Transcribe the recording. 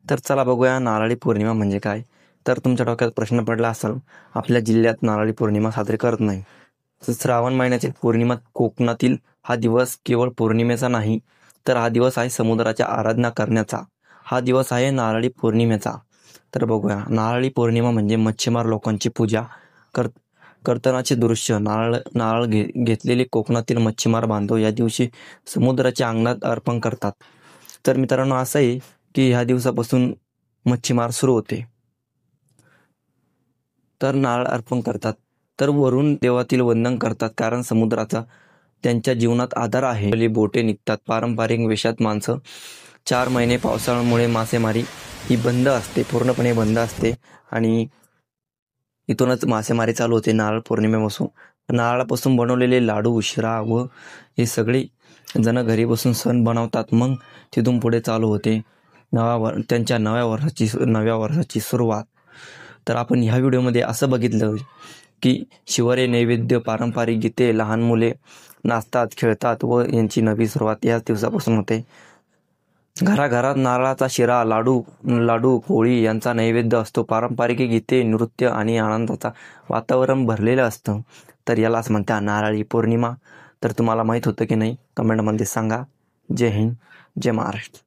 तर चला बघूया नारळी पौर्णिमा म्हणजे काय. तर तुमच्या डोक्यात प्रश्न पडला असेल, आपल्या जिल्ह्यात नारळी पौर्णिमा साजरी करत नाही. तर श्रावण महिन्यातील पौर्णिमा कोकणातील हा दिवस केवळ पौर्णिमेचा नाही, तर हा दिवस आहे समुद्राच्या आराधना करण्याचा. हा दिवस आहे नारळी पौर्णिमेचा. तर बघूया, नारळी पौर्णिमा म्हणजे मच्छीमार लोकांची पूजा कर करतानाचे दृश्य. नारळ नारळ घेतलेले कोकणातील मच्छीमार बांधव या दिवशी समुद्राच्या अंगणात अर्पण करतात. तर मित्रांनो, असं आहे की ह्या दिवसापासून मच्छीमार सुरू होते. तर नारळ अर्पण करतात. तर वरून देवातील वंदन करतात, कारण समुद्राचा त्यांच्या जीवनात आधार आहे. आपली बोटे निघतात. पारंपरिक वेशात माणसं. 4 महिने पावसाळ्यामुळे मासेमारी ही बंद असते, पूर्णपणे बंद असते आणि इथूनच मासेमारी चालू होते नारळ पौर्णिमेपासून. नारळापासून बनवलेले लाडू, शिरा व हे सगळे जण घरी बसून सण बनवतात. मग तिथून पुढे चालू होते त्यांच्या नव्या वर्षाची सुरुवात. तर आपण ह्या व्हिडिओमध्ये असं बघितलं की शिवारे, नैवेद्य, पारंपरिक गीते, लहान मुले नाचतात, खेळतात व यांची नवी सुरुवात याच दिवसापासून होते. घराघरात नारळाचा शिरा, लाडू, पोळी यांचा नैवेद्य असतो. पारंपरिक गीते, नृत्य आणि आनंदाचा वातावरण भरलेलं असतं. तर यालाच म्हणतात नारळी पौर्णिमा. तर तुम्हाला माहीत होतं की नाही, कमेंटमध्ये सांगा. जय हिंद, जय महाराष्ट्र.